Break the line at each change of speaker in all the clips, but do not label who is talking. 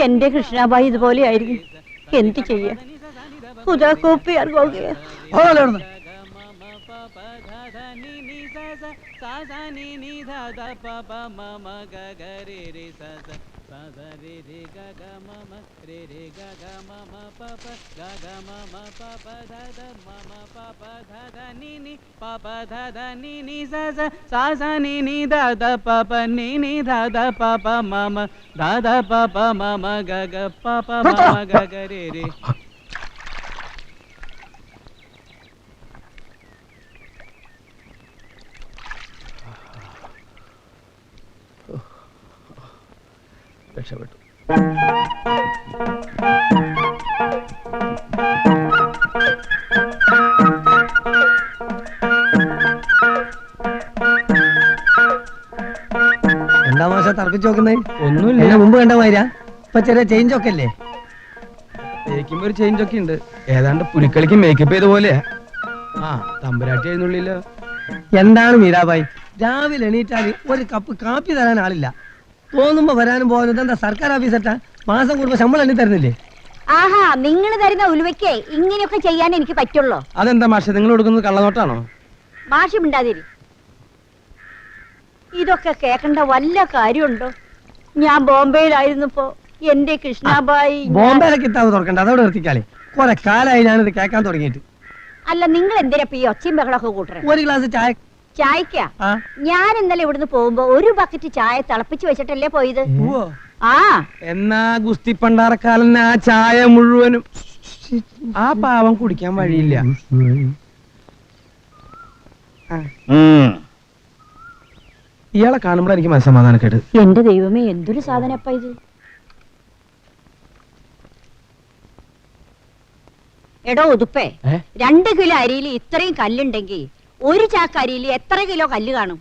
എന്റെ കൃഷ്ണാബായി ഇതുപോലെ ആയിരിക്കും. എന്ത് ചെയ്യാ?
രക്ഷപ്പെട്ടു.
എന്താ മാഷ തർക്കിച്ച് നോക്കുന്നേ?
ഒന്നുമില്ല,
മുമ്പ് കണ്ട മാതിരാ? ഇപ്പൊ ചെറിയ ചേഞ്ച് ഒക്കെ അല്ലേ?
മേക്കുമ്പോ ഒരു ചേഞ്ച് ഒക്കെ ഉണ്ട്. ഏതാണ്ട് പുലിക്കളിക്ക് മേക്കപ്പ് ചെയ്ത പോലെയാ. ആ തമ്പുരാട്ടി എഴുന്നള്ളില്ല.
എന്താണ് മീരാബായി, രാവിലെ എണീറ്റാല് ഒരു കപ്പ് കാപ്പി തരാൻ ആളില്ല. തോന്നുമ്പോ വരാനും പോകാനും എന്താ സർക്കാർ ഓഫീസറ്റാ? മാസം കൂടുമ്പോ ശമ്പളം എണ്ണി തരുന്നില്ലേ?
ആഹാ, നിങ്ങൾ തരുന്ന ഉലുവയ്ക്ക് ഇങ്ങനെയൊക്കെ ചെയ്യാൻ എനിക്ക് പറ്റുള്ളൂ.
അതെന്താ മാഷെ, നിങ്ങൾ കൊടുക്കുന്നത് കള്ളനോട്ടാണോ?
മാഷി മിണ്ടാതിരി. ഇതൊക്കെ കേൾക്കേണ്ട വല്ല കാര്യമുണ്ടോ? ഞാൻ ബോംബെയിലായിരുന്നപ്പോ എന്റെ കൃഷ്ണാബായി.
ബോംബെയിലെ കിതാബ് തുറക്കണ്ട, അതോടെ നിർത്തിക്കാളെ. കുറെ കാലായി ഞാനിത് കേൾക്കാൻ തുടങ്ങിയിട്ട്.
അല്ല, നിങ്ങൾ എന്തിനാ ഈ ഒച്ചയും ബഹളമൊക്കെ കൂട്ടണേ?
ഒരു ഗ്ലാസ് ചായ.
ചായക്കാ? ഞാൻ ഇന്നലെ ഇവിടുന്ന് പോകുമ്പോ ഒരു ബക്കറ്റ് ചായ തിളപ്പിച്ച് വെച്ചിട്ടല്ലേ പോയത്? ആ
എന്നാ ഗുസ്തി പണ്ടാറക്കാലൻ ആ ചായ മുഴുവനും ആ പാവം കുടിക്കാൻ വഴിയില്ല. ഇയാളെ കാണുമ്പോൾ എനിക്ക് മനസ്സമാധാനക്കേട്.
എന്റെ ദൈവമേ, എന്തൊരു സാധനപ്പ ഇത്! എടോ ഉതുപ്പേ, 2 കിലോ അരിയിൽ ഇത്രയും കല്ലുണ്ടെങ്കിൽ 1 ചാക്ക് അരിയിൽ എത്ര കിലോ കല്ല് കാണും?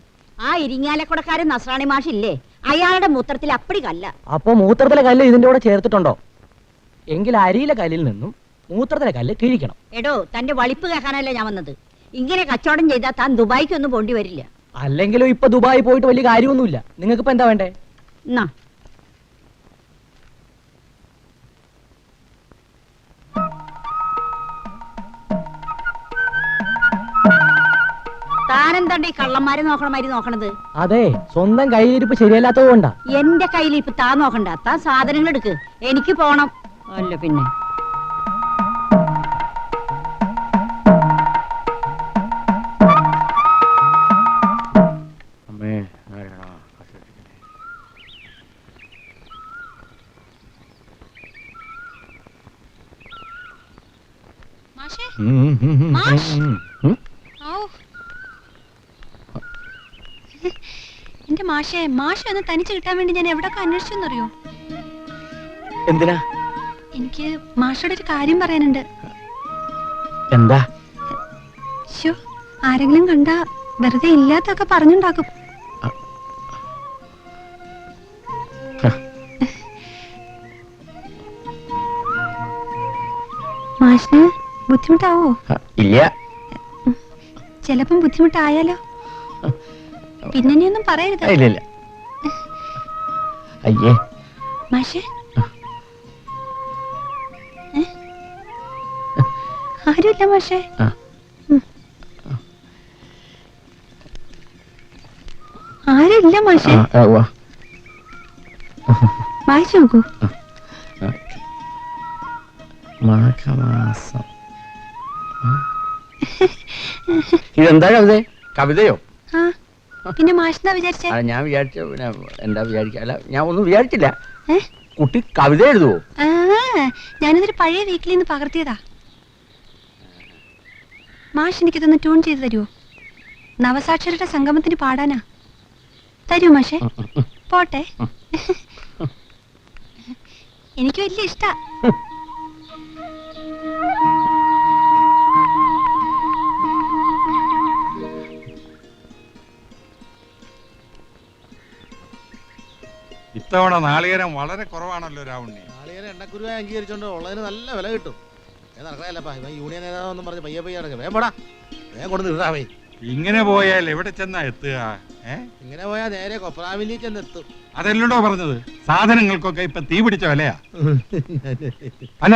ആ ഇരിങ്ങാലക്കുടക്കാരൻ നസ്രാണി മാഷില്ലേ, അയാളുടെ മൂത്രത്തിൽ അപ്പടി കല്ല.
അപ്പൊ മൂത്രത്തിലെ കല്ല് ഇതിന്റെ കൂടെ ചേർത്തിട്ടുണ്ടോ? എങ്കിൽ അരിയിലെ കല്ലിൽ നിന്നും മൂത്രത്തിലെ കല്ല് കിഴിക്കണം.
എടോ, തന്റെ വളിപ്പ് കേൾക്കാനല്ല ഞാൻ വന്നത്. ഇങ്ങനെ കച്ചവടം ചെയ്താൽ താൻ ദുബായിക്കൊന്നും പോണ്ടി വരില്ല.
അല്ലെങ്കിലും ഇപ്പൊ ദുബായി പോയിട്ട് വലിയ കാര്യമൊന്നുമില്ല. നിങ്ങൾക്ക് ഇപ്പൊ എന്താ വേണ്ടേ?
എന്നാ താനെന്താണ്ട് ഈ കള്ളന്മാരെ നോക്കണമാതിരി നോക്കണത്?
അതെ, സ്വന്തം കയ്യിലിരിപ്പ് ശരിയല്ലാത്തത് കൊണ്ടാ.
എന്റെ കയ്യിലിരിപ്പ് താൻ നോക്കണ്ട, താൻ സാധനങ്ങൾ എടുക്ക്, എനിക്ക് പോണം. അല്ല പിന്നെ
എന്റെ മാഷേ, മാഷ ഒന്ന് തനിച്ച് കിട്ടാൻ വേണ്ടി ഞാൻ എവിടൊക്കെ അന്വേഷിച്ചെന്നറിയോ?
എന്തിനാ?
എനിക്ക് മാഷോട് ഒരു കാര്യം പറയാനുണ്ട്.
എന്താ?
ആരെങ്കിലും കണ്ടാ വെറുതെ ഇല്ലാത്തൊക്കെ പറഞ്ഞുണ്ടാക്കും. മാഷിന് ബുദ്ധിമുട്ടാവോ?
ഇല്ല.
ചിലപ്പം ബുദ്ധിമുട്ടായാലോ? പിന്നെയൊന്നും പറയരുത്.
ഇല്ല. അയ്യേ
മാഷേ, ആരുമില്ല മാഷേ. ആരുമില്ല മാഷേ. വായിച്ചു നോക്കൂ.
മാഘമാസം. ഇതെന്താ കവിത? കവിതയോ?
പിന്നെ മാഷെന്താ വിചാരിച്ചേ?
ഞാൻ വിചാരിച്ചു എന്താ വിചാരിക്കല്ല, ഞാൻ ഒന്നും വിചാരിച്ചില്ല. കുട്ടി കവിത എഴുതുവോ?
ഞാനിതൊരു പഴയ വീക്കിൽ നിന്ന് പകർത്തിയതാ. മാഷ് എനിക്കിതൊന്ന് ട്യൂൺ ചെയ്ത് തരുമോ? നവസാക്ഷരരുടെ സംഗമത്തിന് പാടാനാ. തരൂ മാഷേ. പോട്ടെ. എനിക്ക് വലിയ ഇഷ്ടാ.
ഇത്തവണ നാളികേരം വളരെ കുറവാണല്ലോ രാവുണ്ണി.
നാളികേരം എണ്ണക്കുരുവായി അംഗീകരിച്ചോണ്ട് ഉള്ളതിന് നല്ല വില കിട്ടും.
നടക്കണല്ലപ്പാ ഇവൻ യൂണിയൻ നേതാവെന്നും പറഞ്ഞ് പയ്യെ പയ്യെ നടക്കുക വേഗം പോടാ വേഗം കൊടുത്ത് ഇടാവേ.
ഇങ്ങനെ പോയാൽ എവിടെ ചെന്നാ എത്തുക?
ഇങ്ങനെ പോയാൽ നേരെ കൊപ്രാവിലി ചെന്നെത്തും.
അതല്ലണ്ടോ പറഞ്ഞത്, സാധനങ്ങൾക്കൊക്കെ ഇപ്പൊ തീ പിടിച്ച വിലയാ. അല്ല,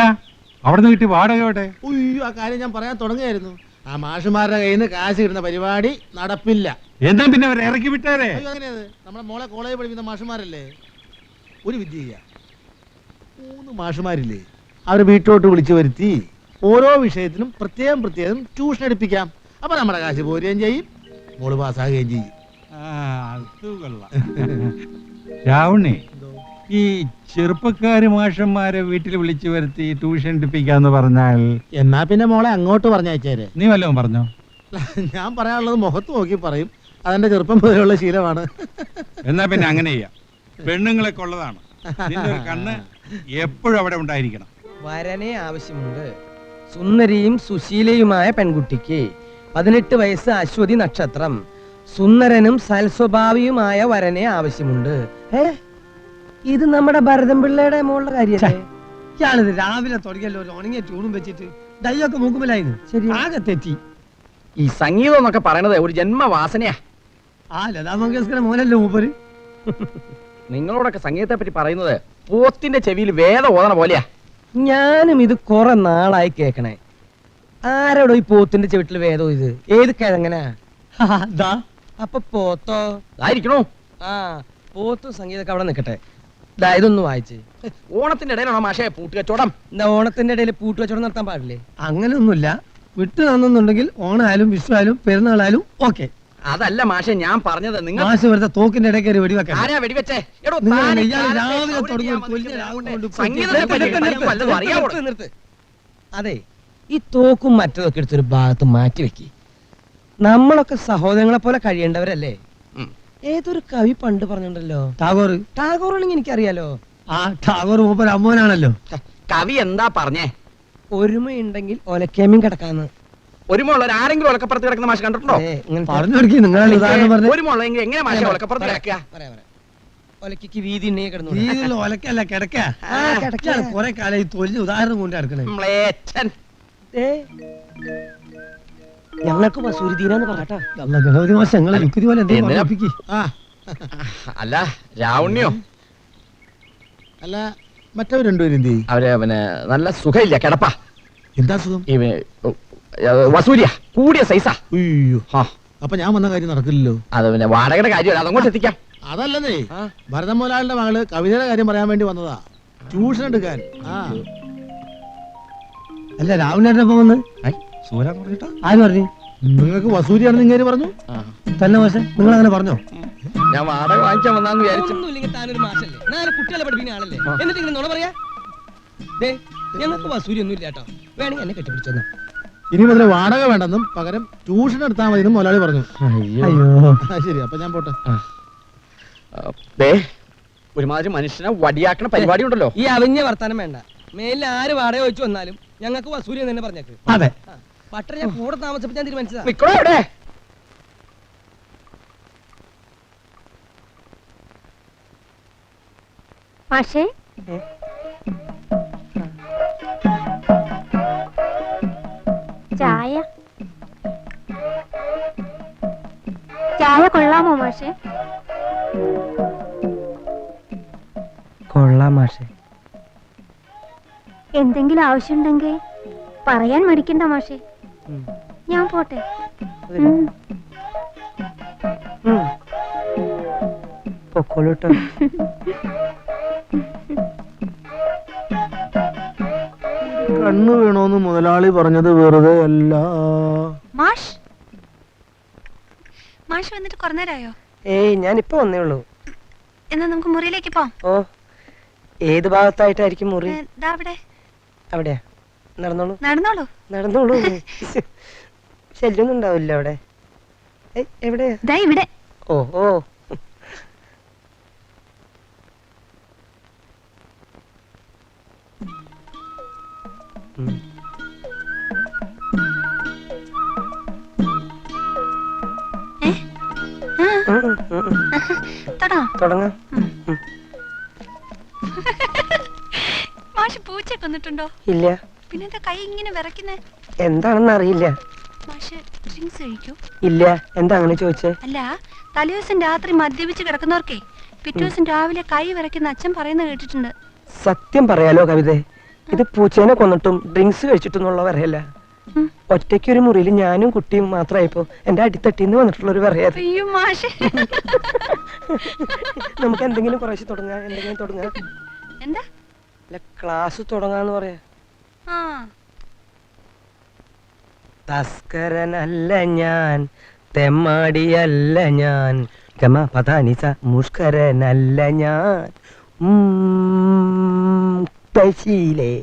അവിടുന്ന് കിട്ടി വാടക എവിടെ?
ഉയ്യോ, ആ കാര്യം ഞാൻ പറയാൻ തുടങ്ങിയായിരുന്നു. ആ മാഷുമാരുടെ കയ്യിൽ നിന്ന് കാശ് കിട്ടുന്ന പരിപാടി നടപ്പില്ല.
എന്താ പിന്നെ അവരെ ഇറക്കി വിട്ടേരെ?
അയ്യോ, അങ്ങനെയത് നമ്മുടെ മോളെ കോളേജ് പഠിക്കുന്ന മാഷുമാരല്ലേ, ഒരു വിദ്യ ചെയ്യാ. 3 മാഷുമാരില്ലേ, അവർ വീട്ടിലോട്ട് വിളിച്ചു വരുത്തി ഓരോ വിഷയത്തിനും പ്രത്യേകം ട്യൂഷൻ എടുപ്പിക്കാം. അപ്പൊ നമ്മുടെ കാശ് പോരുകയും ചെയ്യും, മോള് പാസ്സാകുകയും ചെയ്യും.
രാവണി, ഈ ചെറുപ്പക്കാര് മാഷന്മാരെ വീട്ടിൽ വിളിച്ചു വരുത്തി ട്യൂഷൻ എടുപ്പിക്കാന്ന് പറഞ്ഞാൽ
എന്നാ പിന്നെ മോളെ അങ്ങോട്ട് പറഞ്ഞയച്ചേരെ.
നീ വല്ലതും പറഞ്ഞോ?
ഞാൻ പറയാനുള്ളത് മുഖത്ത് നോക്കി പറയും, അതെന്റെ ചെറുപ്പം മുതലുള്ള ശീലമാണ്.
എന്നാ പിന്നെ അങ്ങനെ ചെയ്യാം. പെണ്ണുങ്ങളെ കൊള്ളതാണ്. നിന്റെ ഒരു കണ്ണ് എപ്പോഴും അവിടെ ഉണ്ടായിരിക്കണം.
വരനെ ആവശ്യമുണ്ട്. സുന്ദരിയും സുശീലയുമായ പെൺകുട്ടിക്ക് 18 വയസ്സ് അശ്വതി നക്ഷത്രം. സുന്ദരനും സൽസ്വഭാവിയുമായ വരനെ ആവശ്യമുണ്ട്. ഇത് നമ്മുടെ ഭരതൻ പിള്ളയുടെ മോളുടെ കാര്യല്ലേ? ഇയാളിത് രാവിലെ തുടങ്ങിയല്ലോ ഒരു ഉണങ്ങിയ ട്യൂണും വെച്ചിട്ട് ഡൈയൊക്കെ മൂക്കുമ്പോലായിരുന്നു. ശരി, ആകെ തെറ്റി.
ഈ സംഗീതം എന്നൊക്കെ പറയണത് ഒരു ജന്മവാസനയാ.
ആ ലതാ മങ്കേഷ്കറുടെ മോനല്ലേ മൂപ്പര്?
നിങ്ങളോടൊക്കെ സംഗീതത്തെ പറ്റി പറയുന്നത് പോത്തിന്റെ ചെവിയിൽ വേദം ഓതണ പോലെയാ.
ഞാനും ഇത് കുറെ നാളായി കേക്കണേ. ആരോടോ ഈ പോത്തിന്റെ ചെവിട്ടില് വേദോ? ഇത് ഏത് കിഴങ്ങനാ? അപ്പൊ പോത്തോ?
ആയിരിക്കണോ?
ആ, പോത്തും സംഗീതമൊക്കെ അവിടെ നിൽക്കട്ടെ. ഇതൊന്ന് വായിച്ച്.
ഓണത്തിന്റെ ഇടയിലാണോ മാഷേ പൂട്ട് കച്ചവടം?
എന്താ ഓണത്തിന്റെ ഇടയിൽ പൂട്ട് കച്ചവടം നടത്താൻ പാടില്ലേ? അങ്ങനെയൊന്നുമില്ല. വിട്ടു തന്നുണ്ടെങ്കിൽ ഓണായാലും വിഷു ആയാലും പെരുന്നാളായാലും ഓക്കെ.
അതല്ല മാഷെ ഞാൻ പറഞ്ഞത്. നിങ്ങൾ
മാഷ് വെറുതെ തോക്കിന്റെ ഇടയ്ക്ക് കയറി വെടിവെക്കാൻ.
ആരാ വെടിവെച്ചേ? എടോ,
രാവിലെ അതെ, ഈ തോക്കും മറ്റതൊക്കെ എടുത്തൊരു ഭാഗത്ത് മാറ്റി വെക്കി. നമ്മളൊക്കെ സഹോദരങ്ങളെ പോലെ കഴിയേണ്ടവരല്ലേ? ഏതൊരു കവി പണ്ട് പറഞ്ഞിട്ടുണ്ടല്ലോ, ടാഗോറാണെങ്കിൽ എനിക്കറിയാലോ. ആ ടാഗോർ മൂപ്പർ അമ്മോനാണല്ലോ.
കവി എന്താ പറഞ്ഞേ?
ഒരുമയുണ്ടെങ്കിൽ ഒലക്കേമ്യം കിടക്കാന്ന്.
ഒരുമുള്ള ആരെങ്കിലും ഒലക്കപ്പുറത്ത് കിടക്കുന്ന മാഷ് കണ്ടിട്ടുണ്ടോ?
പറഞ്ഞു കൊടുക്കി. നിങ്ങളാണ് ഉദാഹരണം പറഞ്ഞത്.
ഒരുമുള്ളെങ്കിൽ എങ്ങനെ മാഷ ഒലക്കപ്പുറത്ത് കിടക്കുക?
ഒലക്ക് വീതി കിടന്നു. ഒലക്കല്ല കിടക്ക. കുറെ കാലം ഈ തൊലിന് ഉദാഹരണം കൊണ്ട് കിടക്കണേ. ഞങ്ങൾക്ക് മസൂരി തീരാന്ന് പറയട്ടാ. ഗണപതി മാസം ഞങ്ങളെ യുക്തി പോലെ
അല്ല രാവണ്യോ
അല്ല മറ്റവർ രണ്ടുപേരും എന്ത് ചെയ്യും?
അവര് പിന്നെ നല്ല സുഖമില്ല, കിടപ്പാ.
എന്താ സുഖം?
വസൂരിയ കൂടിയ സൈസാ.
അയ്യോ, അപ്പൊ ഞാൻ വന്ന കാര്യം നടക്കില്ലല്ലോ.
അത് പിന്നെ വാടകയുടെ കാര്യം, അതങ്ങോട്ട് എത്തിക്കാം.
അതല്ലേ, ഭരതൻ മോലാളിന്റെ മകള് കവിതയുടെ കാര്യം പറയാൻ വേണ്ടി വന്നതാ, ട്യൂഷൻ എടുക്കാൻ. അല്ല രാവണേട്ടനൊപ്പം വന്ന് ആര് പറഞ്ഞു? നിങ്ങൾക്ക് വസൂരിയാണെന്ന് ഇങ്ങനെ പറഞ്ഞു തന്നെ. പക്ഷെ നിങ്ങൾ അങ്ങനെ പറഞ്ഞോ?
ഞാൻ വാടക വാങ്ങിക്കാൻ വന്നാന്ന് വിചാരിച്ചു.
കുട്ടികളെ പഠിപ്പിക്കുന്ന ആളല്ലേ, എന്നിട്ട് ഇങ്ങനെ നുണ പറയാ? ഞങ്ങൾക്ക് വസൂരി ഒന്നും ഇല്ല കേട്ടോ. വേണമെങ്കിൽ എന്നെ കെട്ടിപ്പിടിച്ചെന്നാ.
ഇനി മുതൽ വാടക വേണ്ടെന്നും പകരം ട്യൂഷൻ എടുത്താൽ മതി എന്നും മുതലാളി പറഞ്ഞു. ശരി, അപ്പൊ ഞാൻ പോട്ടെ.
ഒരുമാതിരി മനുഷ്യനെ വടിയാക്കണ പരിപാടി ഉണ്ടല്ലോ.
ഈ അവിഞ്ഞ വർത്താനം വേണ്ട. മേലിൽ ആര് വാടക വെച്ചു വന്നാലും ഞങ്ങൾക്ക് വസൂരി എന്ന് തന്നെ പറഞ്ഞേക്ക്. അതെ, പട്ടണ ഞാൻ കൂടെ താമസിച്ചപ്പോ ഞാൻ തീരുമാനിച്ചതാ.
നിക്കണോ എവിടെ?
പക്ഷേ ചായ കൊള്ളാമോ മാഷെ?
കൊള്ളാം മാഷെ.
എന്തെങ്കിലും ആവശ്യമുണ്ടെങ്കിൽ പറയാൻ മടിക്കണ്ട മാഷെ. ഞാൻ പോട്ടെ.
പൊക്കോളൂട്ടോ.
കണ്ണു വീണോന്ന് മുതലാളി പറഞ്ഞത് വെറുതെ അല്ല.
മാഷ് വന്നിട്ട് കുറേ നേരമായോ?
ഏയ്, ഞാനിപ്പോ വന്നേ ഉള്ളൂ.
എന്നാ നമുക്ക് മുറിയിലേക്ക് പോവാം.
ഓ, ഏത് ഭാഗത്തായിട്ടായിരിക്കും മുറി? അവിടെയാ. നടന്നോളൂ. ശല്യൊന്നും ഉണ്ടാവില്ല അവിടെ. എവിടെയാ?
ഇവിടെ.
ഓ ഓ, തുടങ്ങാം.
മാഷ് പൂച്ച കൊന്നിട്ടുണ്ടോ?
ഇല്ല.
പിന്നെന്താ കൈ ഇങ്ങനെ വിറയ്ക്കുന്നേ?
എന്താണെന്ന് അറിയില്ല.
മാഷെ ഡ്രിങ്ക്സ് കഴിക്കൂ?
ഇല്ല. എന്താ അങ്ങനെ ചോദിച്ചേ?
അല്ല, തലേദിവസം രാത്രി മദ്യപിച്ച് കിടക്കുന്നവർക്കേ പിറ്റേ ദിവസം രാവിലെ കൈ വിറയ്ക്കുന്ന അച്ഛൻ പറയുന്നത് കേട്ടിട്ടുണ്ട്.
സത്യം പറയാലോ കവിതേ, ഇത് പൂച്ചേനെ കൊന്നിട്ടും ഡ്രിങ്ക്സ് കഴിച്ചിട്ടെന്നുള്ള പറയല്ല. ഒറ്റയ്ക്കൊരു മുറിയിൽ ഞാനും കുട്ടിയും മാത്രമായപ്പോ എന്റെ അടിത്തട്ടിന്ന് വന്നിട്ടുള്ള ഒരു പറയാത്.
അയ്യോ മാഷെ.
നമുക്ക് എന്തെങ്കിലും കുറേശ്ശെ തുടങ്ങാം.
എന്താ?
അല്ല, ക്ലാസ് തുടങ്ങാന്ന് പറയാ.
ആ,
തസ്കരനല്ല ഞാൻ, തെമ്മാടിയല്ല ഞാൻ, ഗമ പദാനിസ മുഷ്കരനല്ല ഞാൻ, തശീലേ.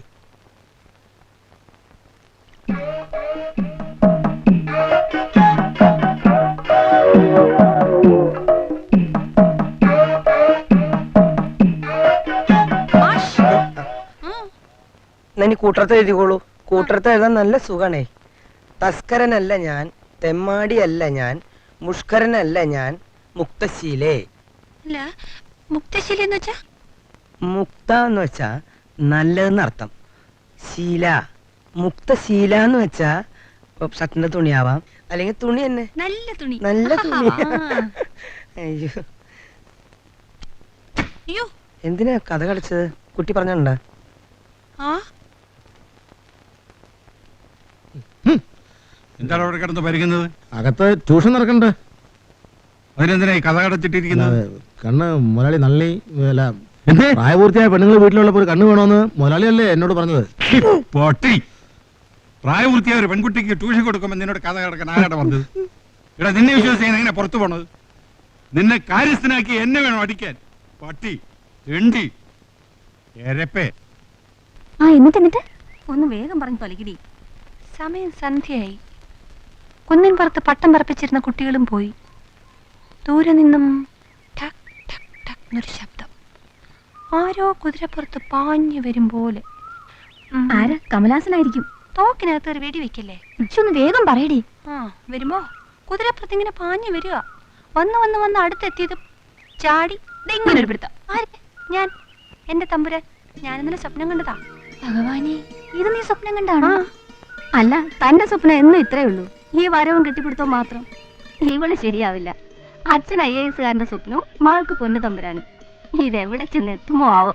ഇനി കൂട്ടറത്ത് എഴുതിക്കോളൂ. കൂട്ടറത്ത് എഴുതാൻ നല്ല സുഖാണേ. തസ്കരനല്ല ഞാൻ, തെമ്മാടിയല്ല ഞാൻ, മുഷ്കരനല്ല ഞാൻ, മുക്തശീലേ.
അല്ല, മുക്തശീല എന്ന് വെച്ചാ?
മുക്ത എന്ന് വെച്ചാ നല്ലതെന്നർത്ഥം. ശീല, മുക്തശീല എന്ന് വെച്ചാ ഷർട്ടിന്റെ തുണിയാവാം, അല്ലെങ്കിൽ തുണി തന്നെ.
നല്ല തുണി.
നല്ല തുണി. അയ്യോ,
അയ്യോ,
എന്തിനാ കഥ കളിച്ചത്? കുട്ടി പറഞ്ഞോണ്ടാ?
ആ,
എന്താണ് അവിടെ കിടന്ന് പരിക്കുന്നത്?
അകത്ത് ട്യൂഷൻ നടക്കണ്ടേ?
അതിനെന്തിനായി കഥ കടച്ചിട്ടിരിക്കുന്നത്?
കണ്ണ് മുതലാളി നള്ളി പ്രായപൂർത്തിയായ പെണ്ണുങ്ങൾ വീട്ടിലുള്ളപ്പോൾ കണ്ണ് വേണോന്ന് മുതലാളിയല്ലേ എന്നോട് പറഞ്ഞത്.
പൊട്ടി, പ്രായപൂർത്തിയായ ഒരു പെൺകുട്ടിക്ക് ട്യൂഷൻ കൊടുക്കുമ്പോൾ നിന്നോട് കഥ കിടക്കാൻ ആരാടെ പറഞ്ഞത്? ഇവിടെ നിന്നെ വിശ്വസിച്ച് എങ്ങനെ പുറത്തു പോണത്? നിന്നെ കാര്യസ്ഥനാക്കി എന്നെ വേണം അടിക്കാൻ. പട്ടി, തെണ്ടി, എരപ്പേ.
എന്നിട്ട്
ഒന്ന് വേഗം പറഞ്ഞു തൊലകിടി. സമയം സന്ധ്യയായി. കുന്നിൻ പുറത്ത് പട്ടം പറപ്പിച്ചിരുന്ന കുട്ടികളും പോയി. ദൂരെ നിന്നും ടക് ടക് ടക് എന്നൊരു ശബ്ദം. ആരോ കുതിരപ്പുറത്ത് പാഞ്ഞു വരും പോലെ.
ആരാ? കമലാസനായിരിക്കും.
തോക്കിനകത്ത് ഒരു വെടി വെക്കല്ലേ?
ഒന്ന് വേഗം പറയടി.
ആ, വരുമ്പോ കുതിരപ്പുറത്ത് ഇങ്ങനെ പാഞ്ഞു വരിക. വന്ന് അടുത്തെത്തിയത് ചാടി ഇങ്ങനെ ഒരു പിടുത്തം. ആര്? ഞാൻ, എന്റെ തമ്പുരാൻ. ഞാൻ ഇന്നലെ സ്വപ്നം കണ്ടതാ.
ഭഗവാനെ, ഇത് നീ സ്വപ്നം കണ്ടാണോ? അല്ല, തന്റെ സ്വപ്നം എന്നും ഇത്രേ ഉള്ളൂ. ഈ വരവും കെട്ടിപ്പിടുത്തവും മാത്രം. ഇവള് ശരിയാവില്ല. അച്ഛൻ IAS കാരന്റെ സ്വപ്നവും മകൾക്ക് പൊന്നു തമ്പുരാനും. ഇതെവിടെ ചെന്ന് എത്തുമോ ആവോ?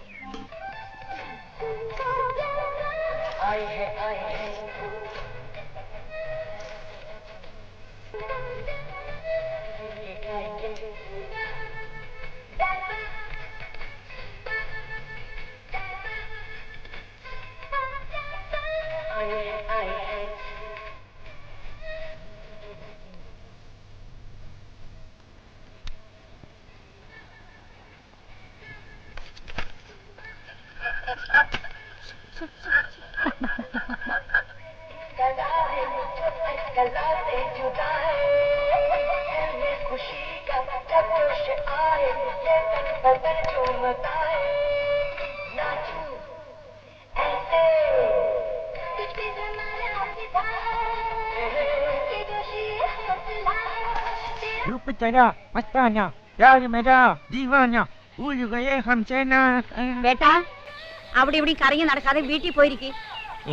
ബേട്ടാ, അവിടെ ഇവിടെ കറങ്ങി നടക്കാതെ വീട്ടിൽ പോയിരിക്കും.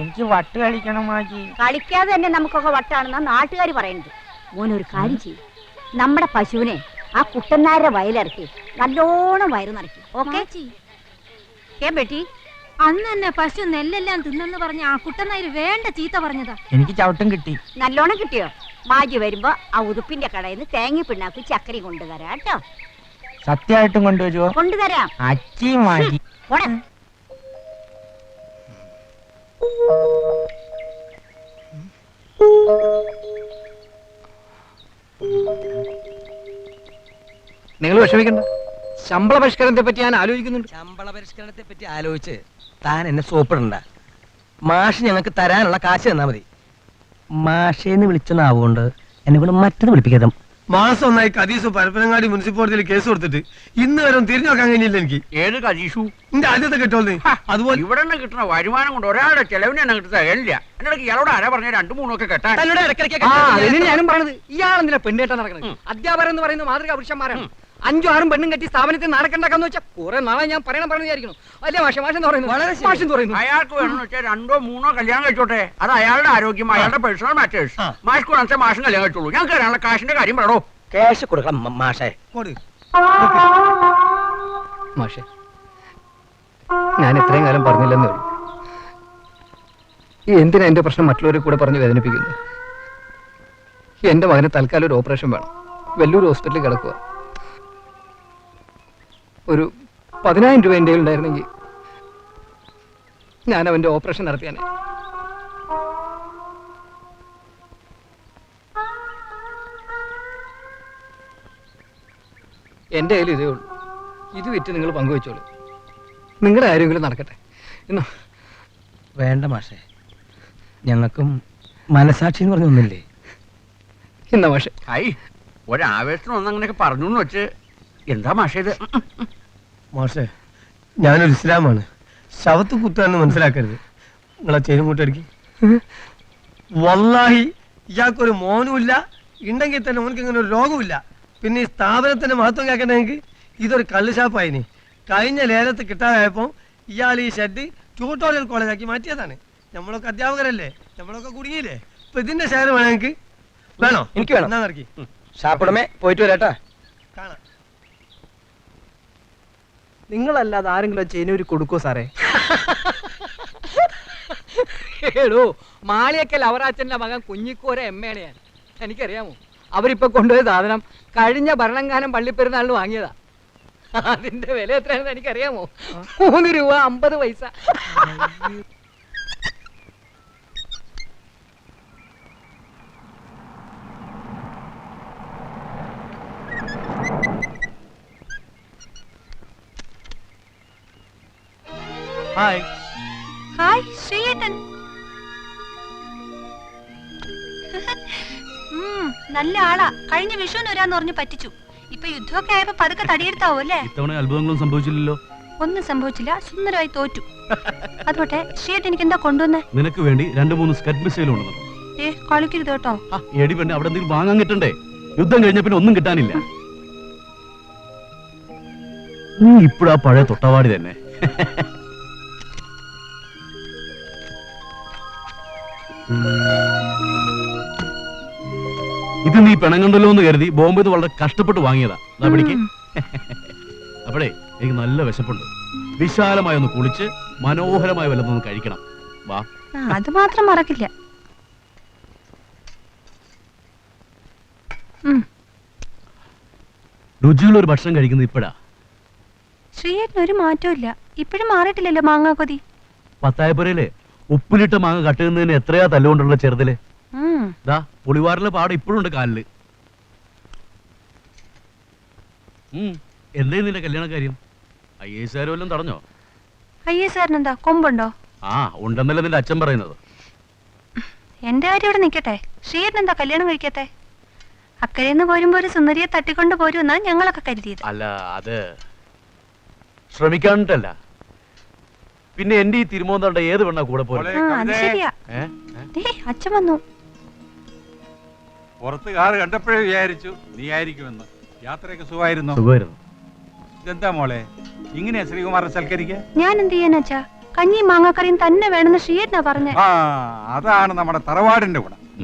എനിക്ക് വട്ട് കളിക്കണം മാജി.
കളിക്കാതെ തന്നെ നമുക്കൊക്കെ വട്ടാണെന്നാ നാട്ടുകാർ പറയുന്നത്. മോനൊരു കാര്യം ചെയ്യും, നമ്മുടെ പശുവിനെ ആ കുട്ടനാരുടെ വയലിറക്കി നല്ലോണം വയറ് നിറയ്ക്കും. ഓക്കെ ബേട്ടി?
അന്ന് തന്നെ പശു നെല്ലെല്ലാം തിന്നെന്ന് പറഞ്ഞ ആ കുട്ടനായര് വേണ്ട ചീത്ത പറഞ്ഞതാ.
എനിക്ക് ചവിട്ടം കിട്ടി.
നല്ലോണം കിട്ടിയോ? മാജി വരുമ്പോ ആ ഉതുപ്പിന്റെ കടയിൽ നിന്ന് തേങ്ങ പിണ്ണാക്ക് ചക്കരി കൊണ്ടുതരാം കേട്ടോ.
സത്യമായിട്ടും കൊണ്ടുവരുമോ?
കൊണ്ടുതരാം.
അച്ചി മാജി.
പോടാ.
നിങ്ങൾ വിഷമിക്കണ്ട. ശമ്പള പരിഷ്കരണത്തെ പറ്റി ഞാൻ ആലോചിക്കുന്നുണ്ട്.
ശമ്പള പരിഷ്കരണത്തെ പറ്റി ആലോചിച്ച് താൻ എന്നെ സോപ്പിടണ്ട. മാഷ് ഞങ്ങൾക്ക് തരാനുള്ള കാശ് തന്നാ മതി. മാഷേന്ന് വിളിച്ചെന്നാവുകൊണ്ട് എന്നെ കൊണ്ട് മറ്റത് വിളിപ്പിക്കാതെ.
മാസം ഒന്നായി കദീസ് പരപ്പനങ്ങാടി മുനിസിപ്പാലിറ്റിയിൽ കേസ് കൊടുത്തിട്ട് ഇന്ന് വരെ തിരിഞ്ഞു നോക്കാൻ കഴിഞ്ഞില്ല എനിക്ക്.
ഏത് കദീഷു?
എന്റെ ആദ്യത്തെ കിട്ടുമോ? അതുപോലെ
ഇവിടെ നിന്ന് കിട്ടുന്ന വരുമാനം കൊണ്ട് ഒരാളുടെ ചെലവിന് തന്നെ കിട്ടുന്ന ഇല്ല. എന്നോട് ഇയാളോട് ആരാ പറഞ്ഞ 2-3 ഒക്കെ കെട്ടാൻ?
ഞാനും പറഞ്ഞത് ഇയാളെന്തിനാ പെണ്ണേട്ടാ നടക്കുന്നത്? അധ്യാപകർ എന്ന് പറയുന്ന മാതൃകാ പുരുഷന്മാരാണ്.
5 6 പെണ്ണും കെട്ടി സ്ഥാപനത്തിൽ നടക്കണ്ടാക്കാന്ന് വെച്ചാൽ കുറെ നാളെ ഞാൻ പറഞ്ഞു വിചാരിക്കുന്നു. അല്ലേ മാഷ എന്ന് പറയുന്നു.
അയാൾക്ക് വേണമെന്ന് വെച്ചാൽ 2 3 കല്യാണം കഴിച്ചോട്ടെ. അത് അയാളുടെ ആരോഗ്യം, അയാളുടെ പേഴ്സണൽ മാറ്റേഴ്സ്. മാഷ് കൂടാൻ മാഷം കല്യാണം കഴിച്ചോളൂ. ഞാൻ കയറാനുള്ള കാശിന്റെ കാര്യം പറയണോ?
ക്യാഷ് കൊടുക്കണം മാഷേ.
മാഷേ, ഞാൻ ഇത്രയും കാലം പറഞ്ഞില്ലെന്നേ ഉള്ളൂ. എന്തിനാ എന്റെ പ്രശ്നം മറ്റുള്ളവരെ കൂടെ പറഞ്ഞ് വേദനിപ്പിക്കുന്നു? എന്റെ മകന് തൽക്കാലം ഒരു ഓപ്പറേഷൻ വേണം. വെല്ലൂർ ഹോസ്പിറ്റലിൽ കിടക്കുക. ഒരു 10,000 രൂപ എൻ്റെ ഉണ്ടായിരുന്നെങ്കിൽ ഞാൻ അവന്റെ ഓപ്പറേഷൻ നടത്തിയാനെ. എന്റെ കയ്യിൽ ഇതേ ഉള്ളൂ. ഇത് വിറ്റ് നിങ്ങൾ പങ്കുവെച്ചോളൂ. നിങ്ങളുടെ ആരെങ്കിലും നടക്കട്ടെ. ഇന്നോ
വേണ്ട മാഷേ, ഞങ്ങൾക്കും മനസാക്ഷി എന്ന് പറഞ്ഞൊന്നില്ലേ?
എന്നാ മാഷെ.
ഐ ഒരാവേശത്തിന് ഒന്നങ്ങനെയൊക്കെ പറഞ്ഞു എന്ന് വെച്ച് എന്താ മാഷേ ഇത്?
മാഷേ, ഞാനൊരു ഇസ്ലാമാണ്. ശവത്ത് കുത്താന്ന് മനസ്സിലാക്കരുത്. നിങ്ങളെ ചെയിനും കൂട്ടടിക്ക്. വല്ലാഹി ഇയാൾക്കൊരു മോനുമില്ല, ഉണ്ടെങ്കിൽ തന്നെ ഓനക്ക് ഇങ്ങനെ ഒരു രോഗമില്ല. പിന്നെ ഈ സ്ഥാപനത്തിന്റെ മഹത്വം കേൾക്കണമെങ്കിൽ ഇതൊരു കള്ളുഷാപ്പായിനി. കഴിഞ്ഞ ലേലത്ത് കിട്ടാതായപ്പോൾ ഇയാൾ ഈ ഷെഡ് ട്യൂട്ടോറിയൽ കോളേജാക്കി മാറ്റിയതാണ്. നമ്മളൊക്കെ അധ്യാപകരല്ലേ, നമ്മളൊക്കെ കുടുങ്ങിയില്ലേ? ഇപ്പൊ ഇതിന്റെ ഷെയർ വേണമെങ്കിൽ വേണോ?
എനിക്ക് വേണം.
എന്നാ നടക്കി
ഷാപ്പുടമേ, പോയിട്ട് വരാട്ടാ.
കാണാം.
നിങ്ങളല്ലാതെ ആരെങ്കിലും ചെയിനൂരി കൊടുക്കോ സാറേ? ഏടോ, മാളിയക്കൽ അവറാച്ചന്റെ മകൻ കുഞ്ഞിക്കോര എമ്മയാണ്. എനിക്കറിയാമോ? അവരിപ്പൊ കൊണ്ടുപോയ സാധനം കഴിഞ്ഞ ഭരണങ്ങാനം പള്ളിപ്പെരുന്നാളിന് വാങ്ങിയതാ. അതിന്റെ വില എത്രയാണെന്ന് എനിക്കറിയാമോ? 3 രൂപ 50 പൈസ.
ഹായ്.
ഹായ് ശ്രീയേട്ടൻ. നല്ല ആളാ. കഴിഞ്ഞ വിഷുവിന് വരാന്ന് പറഞ്ഞ് പറ്റിച്ചു. ഇപ്പൊ യുദ്ധമൊക്കെ ആയപ്പോ പതുക്കെ തടിയെടുത്താവോ അല്ലേ?
ഇത്തവണ അത്ഭുതങ്ങളും സംഭവിച്ചില്ലല്ലോ.
ഒന്നും സംഭവിച്ചില്ല, സുന്ദരമായി തോറ്റു. അതോട്ടെ ശ്രീയേട്ടൻ എനിക്ക് എന്താ കൊണ്ടുവന്നേ?
നിനക്ക് വേണ്ടി 2-3 സ്കറ്റ് മിസൈൽ ഉണ്ടെന്നു.
കളിക്കരുത് കേട്ടോ.
എടി പെണ്ണെ, അവിടെ എന്തെങ്കിലും വാങ്ങാൻ കിട്ടണ്ടേ? യുദ്ധം കഴിഞ്ഞ പിന്നെ ഒന്നും കിട്ടാനില്ല. നീ ഇപ്പഴാ പഴയ തൊട്ടവാടി തന്നെ. ഇത് നീ പെണങ്ങണ്ടല്ലോ എന്ന് കരുതി ബോംബെന്ന് വളരെ കഷ്ടപ്പെട്ട് വാങ്ങിയതാ. പിടിക്ക്. അപ്പോഴേ എനിക്ക് നല്ല വിശപ്പുണ്ട്. വിശാലമായി ഒന്ന് കുളിച്ച് മനോഹരമായ വല്ലതൊന്ന് കഴിക്കണം. വാ.
അത് മാത്രം മറക്കില്ല.
രുചിയുള്ള ഒരു ഭക്ഷണം കഴിക്കുന്നത് ഇപ്പഴാ.
ശ്രീയേട്ടന് ഒരു മാറ്റവും ഇല്ല. ഇപ്പോഴും മാറിയിട്ടില്ലല്ലോ മാങ്ങാ കൊതി.
പത്തായപ്പുരയിലെ ഉപ്പിലിട്ട മാങ്ങ കട്ടുന്നതിന് എത്രയാ തല്ലുകൊണ്ടുള്ള ചെറുതില്. ദാ പുളിവാറിലെ പാടം ഇപ്പോഴും ഉണ്ട് കാലില്. എന്തേ നിന്റെ കല്യാണ കാര്യം? IAS വല്ലതും തടഞ്ഞോ?
IAS എന്താ കൊമ്പുണ്ടോ?
ആ, ഉണ്ടെന്നല്ലേ നിന്റെ അച്ഛൻ പറയുന്നത്.
എന്റെ കാര്യം ഇവിടെ നിൽക്കട്ടെ. ശ്രീയേട്ടൻ എന്താ കല്യാണം കഴിക്കത്തെ? അക്കരേന്ന് പോരുമ്പോ ഒരു സുന്ദരിയെ തട്ടിക്കൊണ്ട് പോരുമെന്നാ ഞങ്ങളൊക്കെ കരുതിയത്.
അല്ല, അത് ശ്രമിക്കാനിട്ടല്ല. പിന്നെ എന്റെ ഈ തിരുമോന്തണ്ട ഏത് വേണ കൂടെ പോലെ.
അത് ശരിയാ. അച്ഛൻ വന്നു.
പുറത്ത് കാറ് കണ്ടപ്പോഴേ വിചാരിച്ചു നീ ആയിരിക്കുമെന്ന്. യാത്രയൊക്കെ സുഖമായിരുന്നു? ഇതെന്താ മോളെ ഇങ്ങനെയാ ശ്രീകുമാരൻ സൽക്കരിക്ക?
ഞാൻ എന്ത് ചെയ്യാൻ അച്ഛാ? കഞ്ഞിയും മാങ്ങാക്കറിയും തന്നെ വേണമെന്ന് ശ്രീയേട്ടനാ പറഞ്ഞേ.
അതാണ് നമ്മുടെ തറവാടിന്റെ ഗുണം.